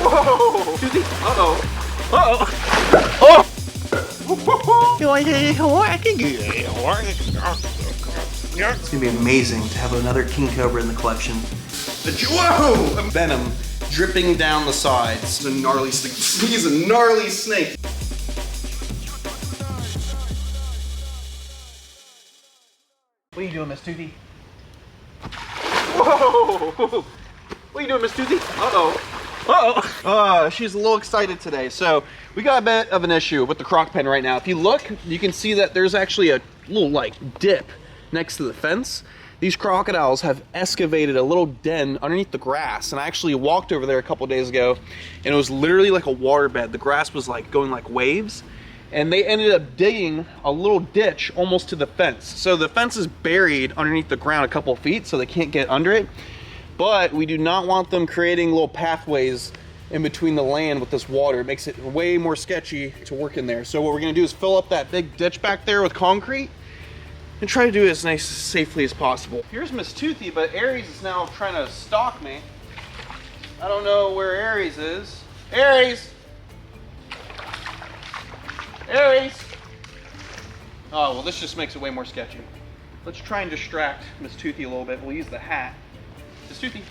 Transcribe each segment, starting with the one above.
Whoa! Uh-oh. Uh-oh. Oh! It's gonna be amazing to have another king cobra in the collection. Whoa! Venom dripping down the sides. He's a gnarly snake. He's a gnarly snake. What are you doing, Miss Toothy? Whoa! What are you doing, Miss Toothy? Uh-oh. Uh-oh. She's a little excited today. So we got a bit of an issue with the croc pen right now. If you look, you can see that there's actually a little like dip next to the fence. These crocodiles have excavated a little den underneath the grass, and I actually walked over there a couple days ago, and it was literally like a waterbed. The grass was like going like waves, and they ended up digging a little ditch almost to the fence. So the fence is buried underneath the ground a couple of feet, so they can't get under it. But we do not want them creating little pathways in between the land with this water. It makes it way more sketchy to work in there. So what we're gonna do is fill up that big ditch back there with concrete and try to do it as nice as safely as possible. Here's Miss Toothy, but Aries is now trying to stalk me. I don't know where Aries is. Aries! Aries! Oh, well, this just makes it way more sketchy. Let's try and distract Miss Toothy a little bit. We'll use the hat. Miss Toothy,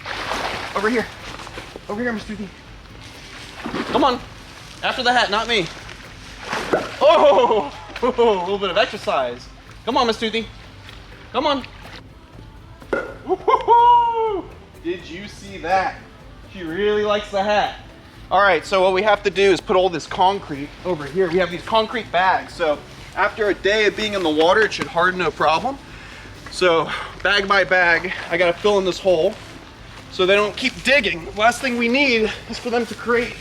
over here. Over here, Miss Toothy. Come on. After the hat, not me. Oh, a little bit of exercise. Come on, Miss Toothy. Come on. Did you see that? She really likes the hat. All right, so what we have to do is put all this concrete over here. We have these concrete bags. So after a day of being in the water, it should harden no problem. So bag by bag, I gotta fill in this hole so they don't keep digging. The last thing we need is for them to create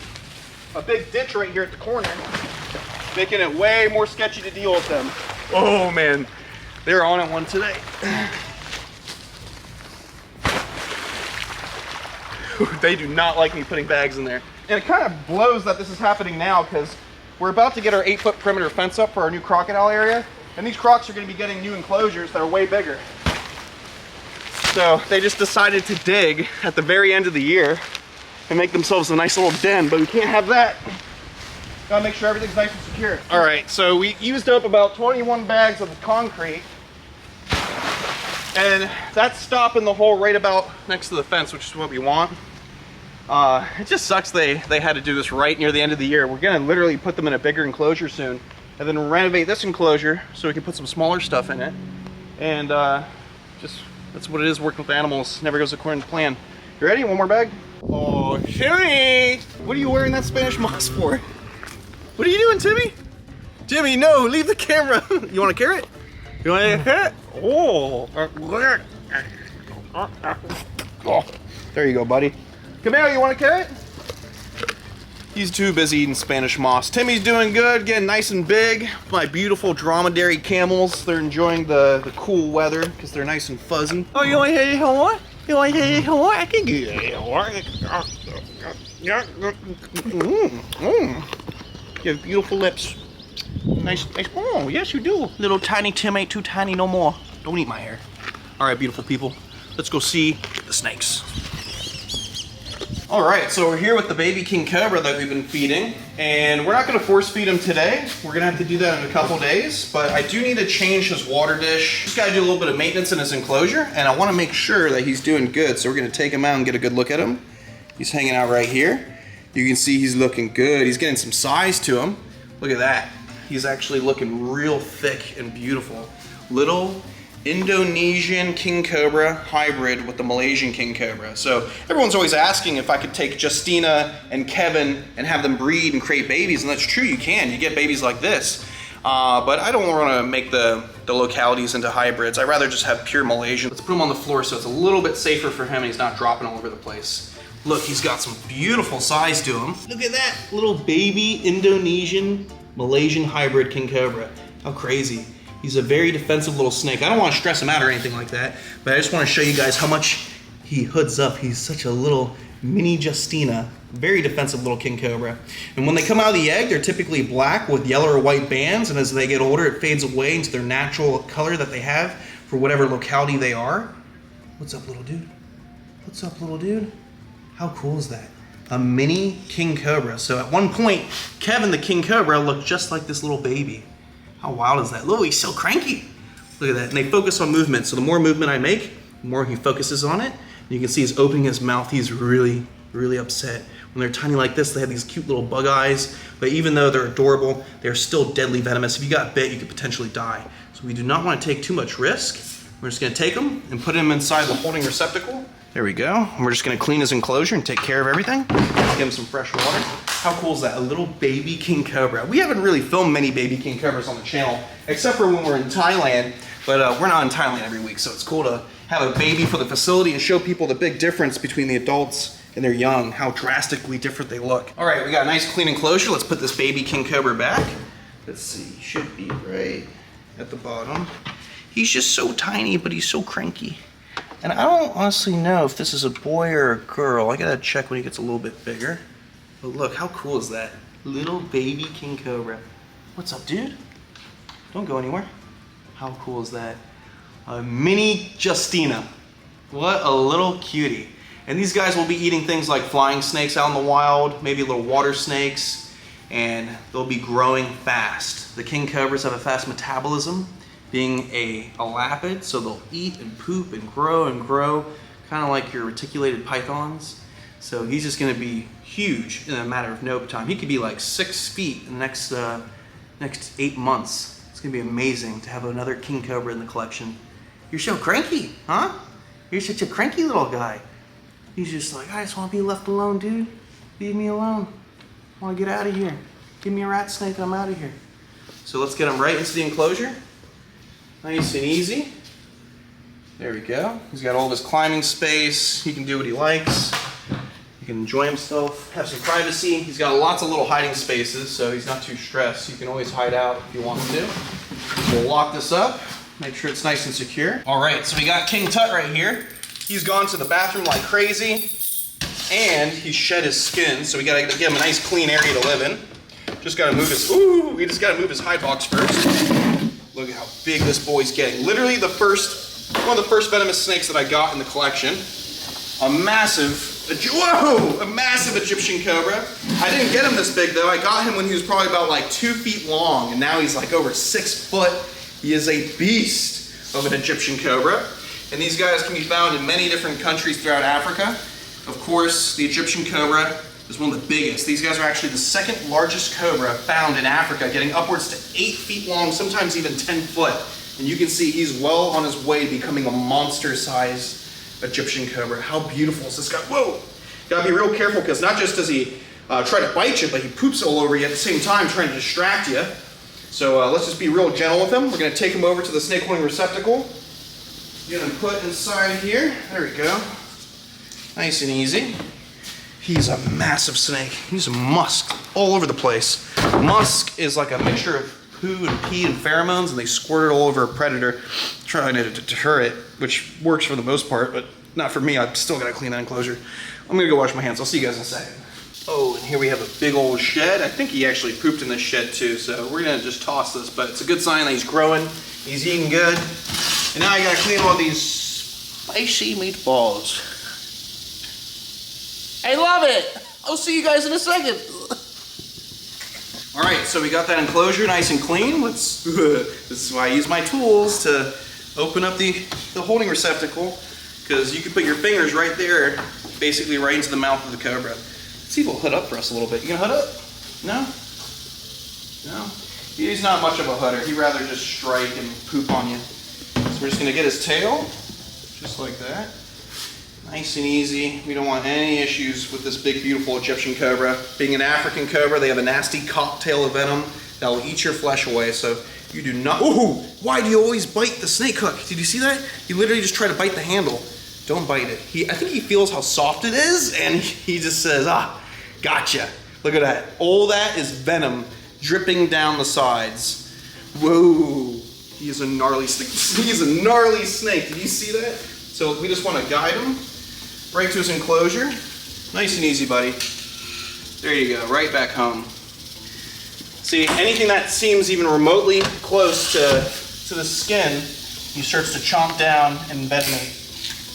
a big ditch right here at the corner, making it way more sketchy to deal with them. Oh man, they're on it one today. They do not like me putting bags in there. And it kind of blows that this is happening now, because we're about to get our 8-foot perimeter fence up for our new crocodile area. And these crocs are going to be getting new enclosures that are way bigger. So they just decided to dig at the very end of the year and make themselves a nice little den, but we can't have that. Gotta make sure everything's nice and secure. All right, so we used up about 21 bags of the concrete, and that's stopping the hole right about next to the fence, which is what we want. It just sucks they had to do this right near the end of the year. We're gonna literally put them in a bigger enclosure soon, and then renovate this enclosure so we can put some smaller stuff in it. And just, that's what it is working with animals. Never goes according to plan. You ready? One more bag? Oh, Timmy! What are you wearing that Spanish moss for? What are you doing, Timmy? Timmy, no, leave the camera. You want a carrot? You want a carrot? Oh. Oh, there you go, buddy. Come here, you want a carrot? He's too busy eating Spanish moss. Timmy's doing good, getting nice and big. My beautiful dromedary camels, they're enjoying the cool weather because they're nice and fuzzy. Oh, you want to hear what? You want to hear what? I can get You have beautiful lips. Nice. Oh, yes, you do. Little tiny Tim ain't too tiny no more. Don't eat my hair. All right, beautiful people. Let's go see the snakes. All right, so we're here with the baby king cobra that we've been feeding, and we're not gonna force feed him today. We're gonna have to do that in a couple days, but I do need to change his water dish. Just gotta do a little bit of maintenance in his enclosure, and I wanna make sure that he's doing good. So we're gonna take him out and get a good look at him. He's hanging out right here. You can see he's looking good. He's getting some size to him. Look at that. He's actually looking real thick and beautiful. Little Indonesian king cobra hybrid with the Malaysian king cobra. So everyone's always asking if I could take Justina and Kevin and have them breed and create babies, and that's true, you can. You get babies like this. But I don't want to make the localities into hybrids. I'd rather just have pure Malaysian. Let's put him on the floor so it's a little bit safer for him and he's not dropping all over the place. Look, he's got some beautiful size to him. Look at that little baby Indonesian Malaysian hybrid king cobra. How crazy. He's a very defensive little snake. I don't want to stress him out or anything like that, but I just want to show you guys how much he hoods up. He's such a little mini Justina. Very defensive little king cobra. And when they come out of the egg, they're typically black with yellow or white bands, and as they get older, it fades away into their natural color that they have for whatever locality they are. What's up, little dude? What's up, little dude? How cool is that? a mini king cobra. So at one point, Kevin the king cobra looked just like this little baby. How wild is that? Look, he's so cranky. Look at that. And they focus on movement. So the more movement I make, the more he focuses on it. And you can see he's opening his mouth. He's really, really upset. When they're tiny like this, they have these cute little bug eyes. But even though they're adorable, they're still deadly venomous. If you got bit, you could potentially die. So we do not want to take too much risk. We're just going to take him and put him inside the holding receptacle. There we go. And we're just going to clean his enclosure and take care of everything. Give him some fresh water. How cool is that? A little baby king cobra. We haven't really filmed many baby king cobras on the channel, except for when we're in Thailand. But we're not in Thailand every week, so it's cool to have a baby for the facility and show people the big difference between the adults and their young, how drastically different they look. All right, we got a nice clean enclosure. Let's put this baby king cobra back. Let's see, should be right at the bottom. He's just so tiny, but he's so cranky. And I don't honestly know if this is a boy or a girl. I gotta check when he gets a little bit bigger. But look, how cool is that? Little baby king cobra. What's up, dude? Don't go anywhere. How cool is that? A mini Justina. What a little cutie. And these guys will be eating things like flying snakes out in the wild, maybe little water snakes, and they'll be growing fast. The king cobras have a fast metabolism, being a lapid, so they'll eat and poop and grow, kind of like your reticulated pythons. So he's just gonna be huge in a matter of no time. He could be like 6 feet in the next 8 months. It's gonna be amazing to have another king cobra in the collection. You're so cranky, huh? You're such a cranky little guy. He's just like, I just want to be left alone, dude. Leave me alone. I want to get out of here. Give me a rat snake and I'm out of here. So let's get him right into the enclosure. Nice and easy. There we go. He's got all of his climbing space. He can do what he likes. He can enjoy himself, have some privacy. He's got lots of little hiding spaces, so he's not too stressed. You can always hide out if you want to. We'll lock this up, make sure it's nice and secure. All right, so we got King Tut right here. He's gone to the bathroom like crazy, and he's shed his skin, so we gotta give him a nice clean area to live in. Just gotta move his, we just gotta move his hide box first. Look at how big this boy's getting. Literally one of the first venomous snakes that I got in the collection. A massive Egyptian cobra. I didn't get him this big though. I got him when he was probably about like 2 feet long, and now he's like over 6 foot. He is a beast of an Egyptian cobra. And these guys can be found in many different countries throughout Africa. Of course, the Egyptian cobra is one of the biggest. These guys are actually the second largest cobra found in Africa, getting upwards to 8 feet long, sometimes even 10 foot. And you can see he's well on his way to becoming a monster-sized Egyptian cobra. How beautiful is this guy? Whoa! Gotta be real careful, because not just does he try to bite you, but he poops all over you at the same time, trying to distract you. So let's just be real gentle with him. We're gonna take him over to the snake holding receptacle. Get him put inside here. There we go. Nice and easy. He's a massive snake. He's musk all over the place. Musk is like a mixture of poo and pee and pheromones, and they squirt it all over a predator, trying to deter it, which works for the most part, but not for me. I've still got to clean that enclosure. I'm gonna go wash my hands. I'll see you guys in a second. Oh, and here we have a big old shed. I think he actually pooped in this shed too, so we're gonna just toss this, but it's a good sign that he's growing. He's eating good. And now I gotta clean all these spicy meatballs. I love it! I'll see you guys in a second. All right, so we got that enclosure nice and clean. This is why I use my tools to open up the holding receptacle, because you can put your fingers right there, basically right into the mouth of the cobra. Let's see if he'll hood up for us a little bit. You gonna hood up? No? No? He's not much of a hooder. He'd rather just strike and poop on you. So we're just gonna get his tail, just like that. Nice and easy. We don't want any issues with this big, beautiful Egyptian cobra. Being an African cobra, they have a nasty cocktail of venom that will eat your flesh away, so you do not, ooh, why do you always bite the snake hook? Did you see that? He literally just tried to bite the handle. Don't bite it. I think he feels how soft it is, and he just says, gotcha. Look at that. All that is venom dripping down the sides. Whoa. He is a gnarly snake. He is a gnarly snake. Did you see that? So we just want to guide him right to his enclosure. Nice and easy, buddy. There you go, right back home. See, anything that seems even remotely close to the skin, he starts to chomp down and venomate.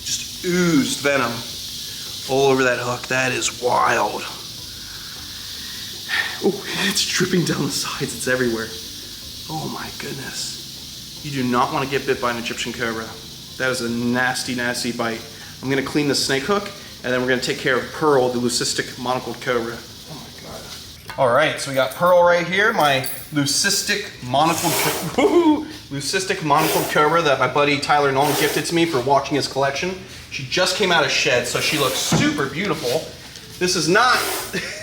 Just oozed venom. all over that hook. That is wild. Oh, it's dripping down the sides. It's everywhere. Oh my goodness. You do not want to get bit by an Egyptian cobra. That is a nasty, nasty bite. I'm gonna clean the snake hook, and then we're gonna take care of Pearl, the leucistic monocled cobra. Oh my God. All right, so we got Pearl right here, my leucistic monocled cobra that my buddy Tyler Nolan gifted to me for watching his collection. She just came out of shed, so she looks super beautiful. This is not,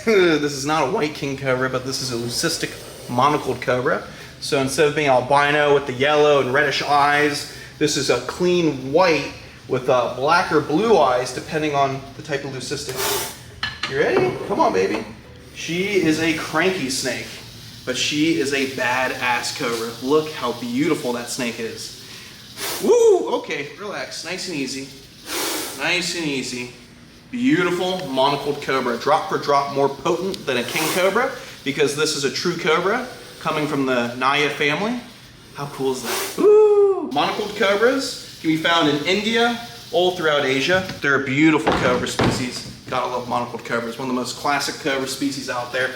this is not a white king cobra, but this is a leucistic monocled cobra. So instead of being albino with the yellow and reddish eyes, this is a clean white with black or blue eyes, depending on the type of leucistic. You ready? Come on, baby. She is a cranky snake, but she is a badass cobra. Look how beautiful that snake is. Woo! Okay, relax. Nice and easy. Nice and easy. Beautiful monocled cobra. Drop for drop more potent than a king cobra, because this is a true cobra coming from the Naya family. How cool is that? Woo! Monocled cobras can be found in India, all throughout Asia. They're a beautiful cobra species. Gotta love monocled cobras. One of the most classic cobra species out there.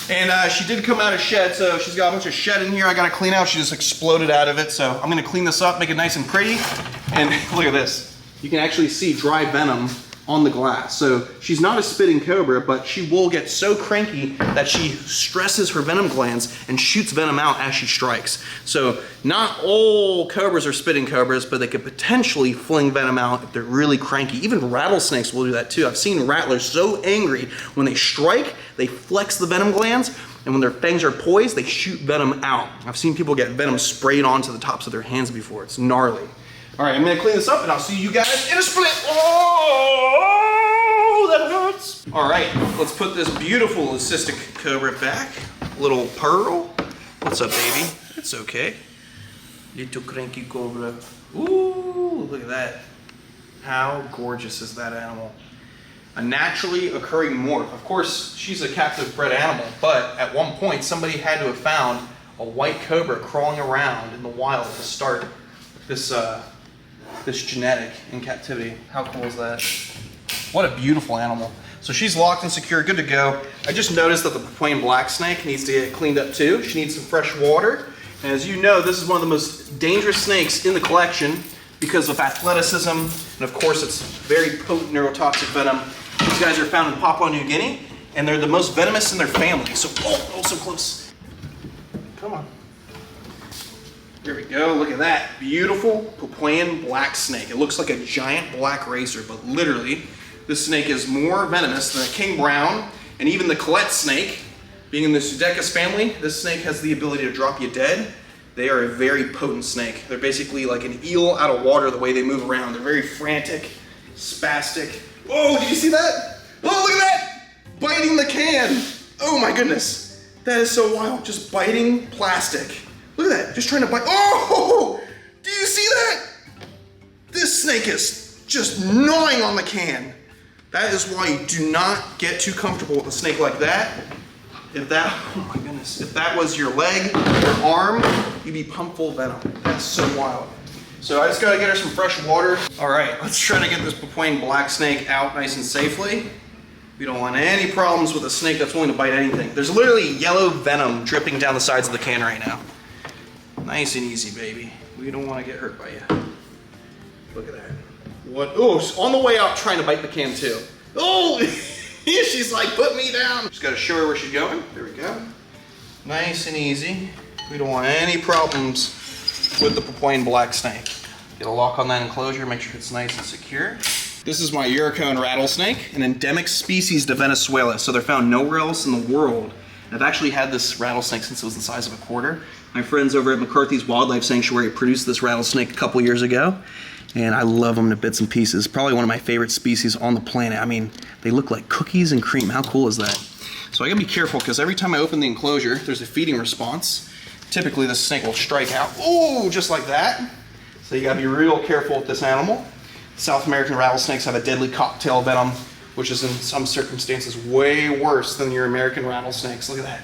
And she did come out of shed, so she's got a bunch of shed in here I gotta clean out. She just exploded out of it, so I'm gonna clean this up, make it nice and pretty. And look at this. You can actually see dry venom on the glass. So she's not a spitting cobra, but she will get so cranky that she stresses her venom glands and shoots venom out as she strikes. So not all cobras are spitting cobras, but they could potentially fling venom out if they're really cranky. Even rattlesnakes will do that too. I've seen rattlers so angry when they strike, they flex the venom glands, and when their fangs are poised, they shoot venom out. I've seen people get venom sprayed onto the tops of their hands before. It's gnarly. All right, I'm gonna clean this up and I'll see you guys in a split. Oh, that hurts. All right, let's put this beautiful leucistic cobra back. Little Pearl. What's up, baby? It's okay. Little cranky cobra. Ooh, look at that. How gorgeous is that animal? A naturally occurring morph. Of course, she's a captive bred animal, but at one point, somebody had to have found a white cobra crawling around in the wild to start this this genetic in captivity. How cool is that? What a beautiful animal. So she's locked and secure, good to go. I just noticed that the Papuan black snake needs to get cleaned up too. She needs some fresh water. And as you know, this is one of the most dangerous snakes in the collection because of athleticism, and of course its very potent neurotoxic venom. These guys are found in Papua New Guinea, and they're the most venomous in their family. So, oh, so close. Come on. There we go, look at that. Beautiful Papuan black snake. It looks like a giant black racer, but literally, this snake is more venomous than a king brown, and even the Colette snake. Being in the Pseudechis family, this snake has the ability to drop you dead. They are a very potent snake. They're basically like an eel out of water the way they move around. They're very frantic, spastic. Oh, did you see that? Oh, look at that! Biting the can. Oh my goodness. That is so wild, just biting plastic. Look at that, just trying to bite. Oh, do you see that? This snake is just gnawing on the can. That is why you do not get too comfortable with a snake like that. If that, oh my goodness, if that was your leg, your arm, you'd be pumped full of venom. That's so wild. So I just gotta get her some fresh water. All right, let's try to get this Papuan black snake out nice and safely. We don't want any problems with a snake that's willing to bite anything. There's literally yellow venom dripping down the sides of the can right now. Nice and easy, baby. We don't want to get hurt by you. Look at that. What? Oh, on the way out trying to bite the can too. Oh, she's like, put me down. Just got to show her where she's going. There we go. Nice and easy. We don't want any problems with the Papuan black snake. Get a lock on that enclosure, make sure it's nice and secure. This is my Eurocone rattlesnake, an endemic species to Venezuela, so they're found nowhere else in the world. I've actually had this rattlesnake since it was the size of a quarter. My friends over at McCarthy's Wildlife Sanctuary produced this rattlesnake a couple years ago, and I love them to bits and pieces. Probably one of my favorite species on the planet. I mean, they look like cookies and cream. How cool is that? So I gotta be careful because every time I open the enclosure, there's a feeding response. Typically, this snake will strike out, oh, just like that. So you gotta be real careful with this animal. South American rattlesnakes have a deadly cocktail venom, which is in some circumstances way worse than your American rattlesnakes. Look at that.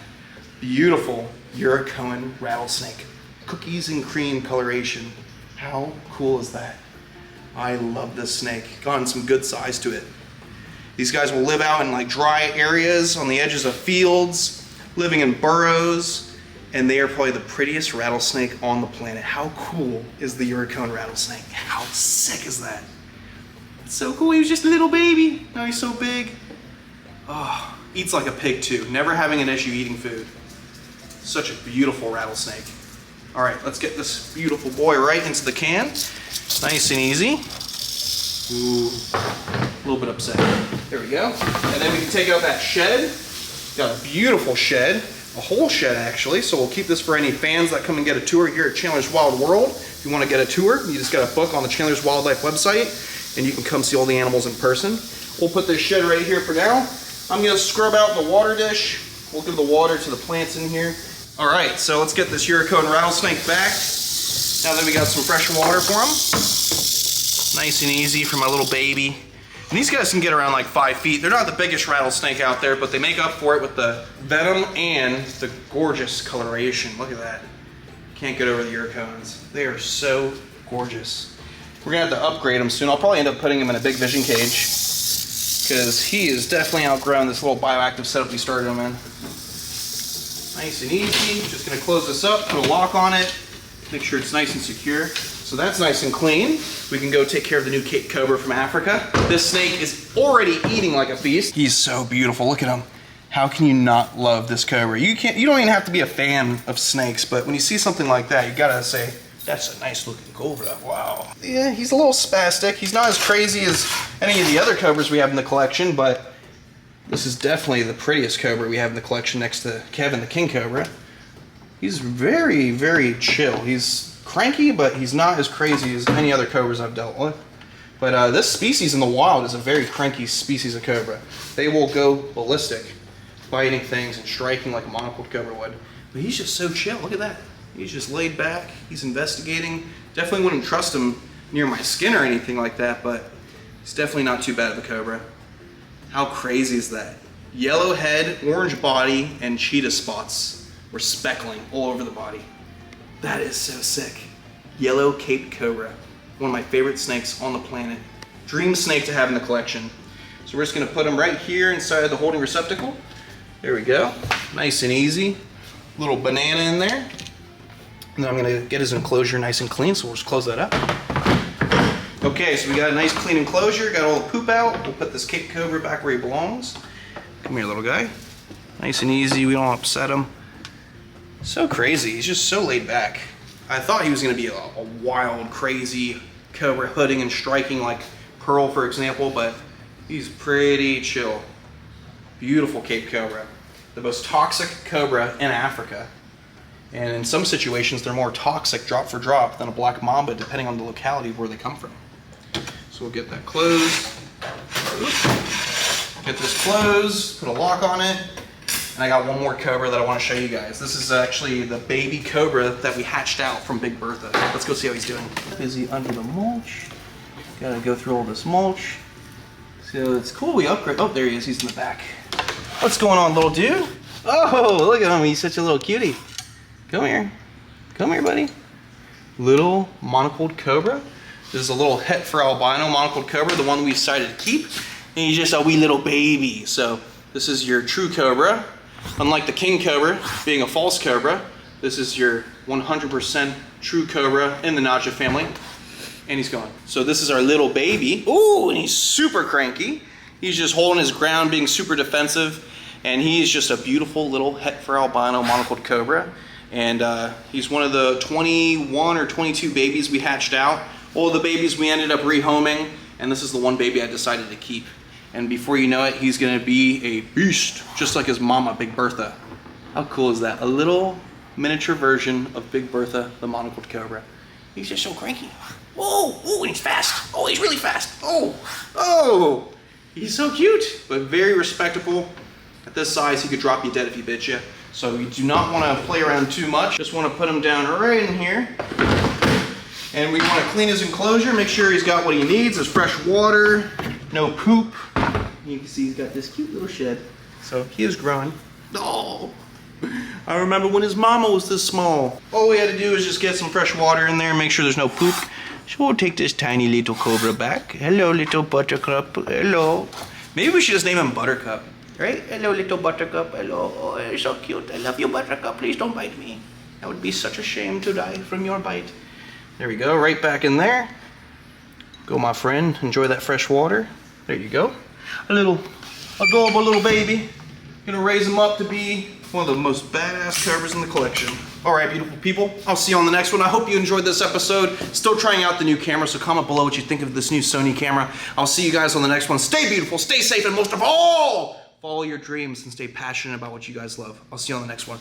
Beautiful Eurocone rattlesnake. Cookies and cream coloration. How cool is that? I love this snake. Gotten some good size to it. These guys will live out in like dry areas on the edges of fields, living in burrows, and they are probably the prettiest rattlesnake on the planet. How cool is the Yuricone rattlesnake? How sick is that? It's so cool. He was just a little baby. Now he's so big. Oh, eats like a pig too. Never having an issue eating food. Such a beautiful rattlesnake. All right, let's get this beautiful boy right into the can. Nice and easy. Ooh, a little bit upset. There we go. And then we can take out that shed. Got a beautiful shed, a whole shed actually. So we'll keep this for any fans that come and get a tour here at Chandler's Wild World. If you want to get a tour, you just got to book on the Chandler's Wildlife website and you can come see all the animals in person. We'll put this shed right here for now. I'm going to scrub out the water dish. We'll give the water to the plants in here. All right, so let's get this Yuricone rattlesnake back. Now that we got some fresh water for him. Nice and easy for my little baby. And these guys can get around like 5 feet. They're not the biggest rattlesnake out there, but they make up for it with the venom and the gorgeous coloration. Look at that. Can't get over the Yuricones. They are so gorgeous. We're gonna have to upgrade him soon. I'll probably end up putting him in a big vision cage because he is definitely outgrown this little bioactive setup we started him in. Nice and easy. Just gonna close this up, put a lock on it, make sure it's nice and secure. So that's nice and clean. We can go take care of the new Cape Cobra from Africa. This snake is already eating like a beast. He's so beautiful, look at him. How can you not love this cobra? You don't even have to be a fan of snakes, but when you see something like that, you gotta say, that's a nice looking cobra, wow. Yeah, he's a little spastic. He's not as crazy as any of the other cobras we have in the collection, but this is definitely the prettiest cobra we have in the collection next to Kevin the king cobra. He's very, very chill. He's cranky, but he's not as crazy as any other cobras I've dealt with. But this species in the wild is a very cranky species of cobra. They will go ballistic, biting things and striking like a monocled cobra would. But he's just so chill, look at that. He's just laid back, he's investigating. Definitely wouldn't trust him near my skin or anything like that, but he's definitely not too bad of a cobra. How crazy is that? Yellow head, orange body, and cheetah spots or speckling all over the body. That is so sick. Yellow Cape Cobra, one of my favorite snakes on the planet. Dream snake to have in the collection. So we're just gonna put him right here inside the holding receptacle. There we go, nice and easy. Little banana in there. And then I'm gonna get his enclosure nice and clean, so we'll just close that up. Okay, so we got a nice clean enclosure, got all the poop out. We'll put this Cape Cobra back where he belongs. Come here, little guy. Nice and easy, we don't upset him. So crazy, he's just so laid back. I thought he was gonna be a wild, crazy cobra hooding and striking like Pearl, for example, but he's pretty chill. Beautiful Cape Cobra. The most toxic cobra in Africa. And in some situations, they're more toxic drop for drop than a black mamba, depending on the locality where they come from. So we'll get that closed. Get this closed, put a lock on it. And I got one more cobra that I want to show you guys. This is actually the baby cobra that we hatched out from Big Bertha. Let's go see how he's doing. Is he under the mulch? Gotta go through all this mulch. So it's cool, we upgrade. Oh, there he is, he's in the back. What's going on, little dude? Oh, look at him, he's such a little cutie. Come here. Come here, buddy. Little monocled cobra. This is a little het for albino monocled cobra, the one we decided to keep. And he's just a wee little baby. So this is your true cobra. Unlike the king cobra being a false cobra, this is your 100% true cobra in the Naja family. And he's gone. So this is our little baby. Ooh, and he's super cranky. He's just holding his ground, being super defensive. And he is just a beautiful little het for albino monocled cobra. And he's one of the 21 or 22 babies we hatched out. All the babies we ended up rehoming, and this is the one baby I decided to keep. And before you know it, he's gonna be a beast, just like his mama, Big Bertha. How cool is that? A little miniature version of Big Bertha, the monocled cobra. He's just so cranky. Whoa, whoa, he's fast. Oh, he's really fast. Oh, oh. He's so cute, but very respectable. At this size, he could drop you dead if he bit you. So you do not want to play around too much. Just want to put him down right in here. And we want to clean his enclosure, make sure he's got what he needs. There's fresh water, no poop. You can see he's got this cute little shed. So he is growing. Oh, I remember when his mama was this small. All we had to do is just get some fresh water in there and make sure there's no poop. So we'll take this tiny little cobra back. Hello, little buttercup. Hello. Maybe we should just name him Buttercup. Right? Hello, little Buttercup. Hello. Oh, you're so cute. I love you, Buttercup. Please don't bite me. That would be such a shame to die from your bite. There we go. Right back in there. Go, my friend. Enjoy that fresh water. There you go. A little adorable little baby. Gonna raise him up to be one of the most badass Cobras in the collection. All right, beautiful people. I'll see you on the next one. I hope you enjoyed this episode. Still trying out the new camera, so comment below what you think of this new Sony camera. I'll see you guys on the next one. Stay beautiful, stay safe, and most of all, follow your dreams and stay passionate about what you guys love. I'll see you on the next one.